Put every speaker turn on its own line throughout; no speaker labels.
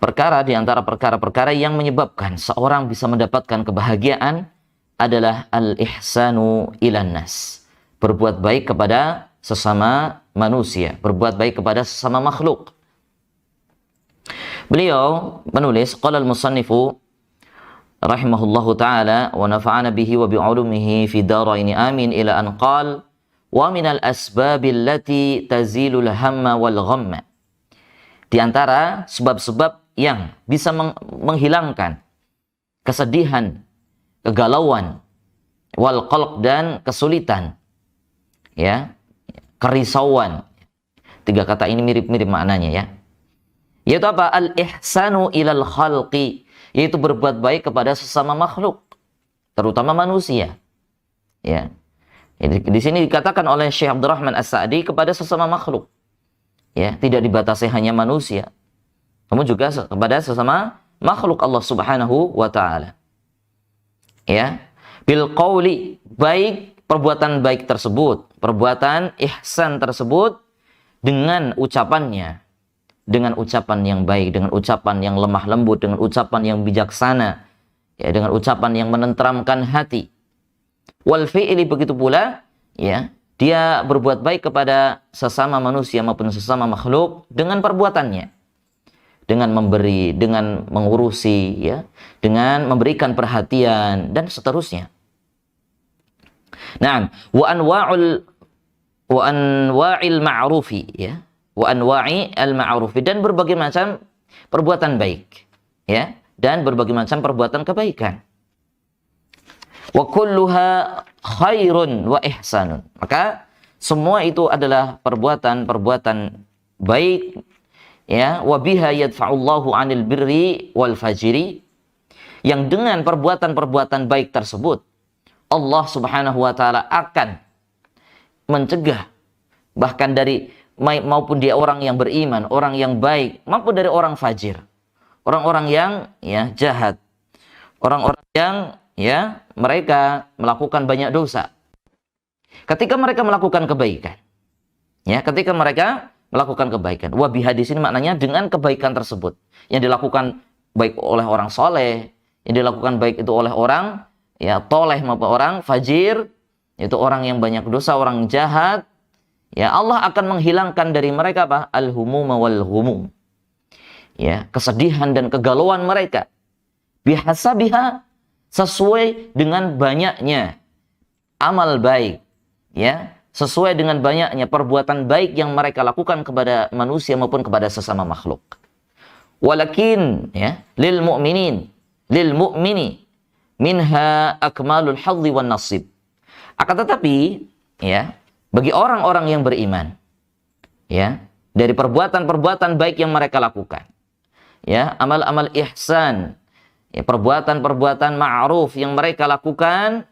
Perkara di antara perkara-perkara yang menyebabkan seorang bisa mendapatkan kebahagiaan adalah al-ihsanu ilan nas. Berbuat baik kepada sesama manusia, berbuat baik kepada sesama makhluk. Beliau menulis, qala al-musannifu rahimahullahu ta'ala wa nafa'ana bihi wa bi'ulumihi fi daraini amin ila an qala wa minal asbabil lati tazilul hamma wal ghamma. Di antara sebab-sebab yang bisa menghilangkan kesedihan, kegalauan, wal qalq dan kesulitan, ya, kerisauan. Tiga kata ini mirip-mirip maknanya, ya. Yaitu apa? Al-ihsanu ilal khalqi, yaitu berbuat baik kepada sesama makhluk, terutama manusia. Ya. Di sini dikatakan oleh Syekh Abdurrahman As-Sa'di kepada sesama makhluk. Ya, tidak dibatasi hanya manusia, namun juga kepada sesama makhluk Allah Subhanahu wa taala. Ya, bil qauli, baik perbuatan baik tersebut, perbuatan ihsan tersebut dengan ucapannya, dengan ucapan yang baik, dengan ucapan yang lemah lembut, dengan ucapan yang bijaksana, ya, dengan ucapan yang menenteramkan hati. Wal fi'li, begitu pula, ya, dia berbuat baik kepada sesama manusia maupun sesama makhluk dengan perbuatannya, dengan memberi, dengan mengurusi, ya, dengan memberikan perhatian dan seterusnya. Nah, wa anwa'il ma'rufi, ya, wa anwa'i al-ma'rufi, dan berbagai macam perbuatan baik, ya, dan berbagai macam perbuatan kebaikan. Wa kulluha khairun wa ihsanun. Maka semua itu adalah perbuatan-perbuatan baik, ya, wa biha yadfa'ullahu 'anil birri wal fajri, yang dengan perbuatan-perbuatan baik tersebut Allah Subhanahu wa taala akan mencegah, bahkan dari maupun dia orang yang beriman, orang yang baik, maupun dari orang fajir, orang-orang yang, ya, jahat, orang-orang yang, ya, mereka melakukan banyak dosa. Ketika mereka melakukan kebaikan, ya, ketika mereka melakukan kebaikan, wabiha di sini maknanya dengan kebaikan tersebut yang dilakukan baik oleh orang soleh, yang dilakukan baik itu oleh orang, ya, toleh maupun orang fajir, itu orang yang banyak dosa, orang jahat, ya, Allah akan menghilangkan dari mereka apa? Al-humuma wal ghumum, ya, kesedihan dan kegalauan mereka, bihasabiha, sesuai dengan banyaknya amal baik, ya, sesuai dengan banyaknya perbuatan baik yang mereka lakukan kepada manusia maupun kepada sesama makhluk. Walakin, ya, lil mu'mini minha akmalul hadzi wan nasib. Akan tetapi, ya, bagi orang-orang yang beriman, ya, dari perbuatan-perbuatan baik yang mereka lakukan, ya, amal-amal ihsan, ya, perbuatan-perbuatan ma'ruf yang mereka lakukan,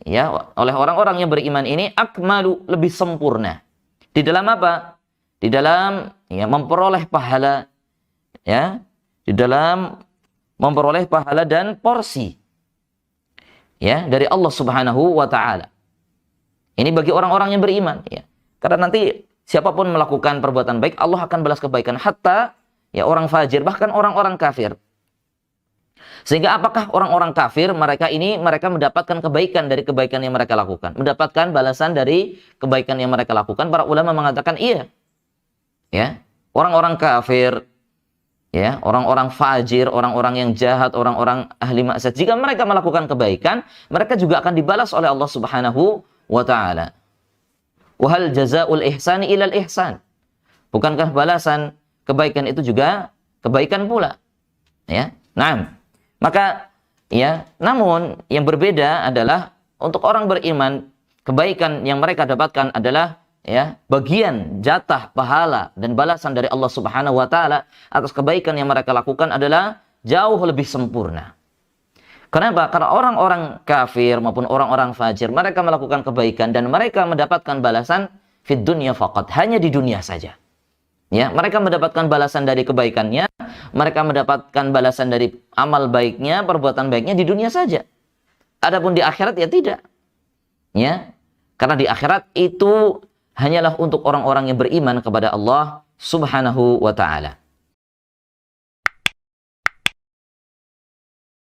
ya, oleh orang-orang yang beriman ini, akmalu, lebih sempurna. Di dalam apa? Di dalam, ya, memperoleh pahala, ya, di dalam memperoleh pahala dan porsi, ya, dari Allah Subhanahu wa taala. Ini bagi orang-orang yang beriman, ya. Karena nanti siapapun melakukan perbuatan baik, Allah akan balas kebaikan, hatta, ya, orang fajir, bahkan orang-orang kafir. Sehingga apakah orang-orang kafir, mereka mendapatkan kebaikan dari kebaikan yang mereka lakukan, mendapatkan balasan dari kebaikan yang mereka lakukan? Para ulama mengatakan iya. Ya, orang-orang kafir, ya, orang-orang fajir, orang-orang yang jahat, orang-orang ahli maksiat, jika mereka melakukan kebaikan, mereka juga akan dibalas oleh Allah Subhanahu wa ta'ala. Wa hal jazaa'ul ihsani ilal ihsan. Bukankah balasan kebaikan itu juga kebaikan pula? Ya. Nah, maka, ya, namun yang berbeda adalah untuk orang beriman, kebaikan yang mereka dapatkan adalah, ya, bagian jatah pahala dan balasan dari Allah Subhanahu wa taala atas kebaikan yang mereka lakukan adalah jauh lebih sempurna. Kenapa? Karena orang-orang kafir maupun orang-orang fajir, mereka melakukan kebaikan dan mereka mendapatkan balasan fid dunya faqat, hanya di dunia saja. Ya, mereka mendapatkan balasan dari kebaikannya, mereka mendapatkan balasan dari amal baiknya, perbuatan baiknya di dunia saja. Adapun di akhirat, ya tidak. Ya, karena di akhirat itu hanyalah untuk orang-orang yang beriman kepada Allah Subhanahu wa taala.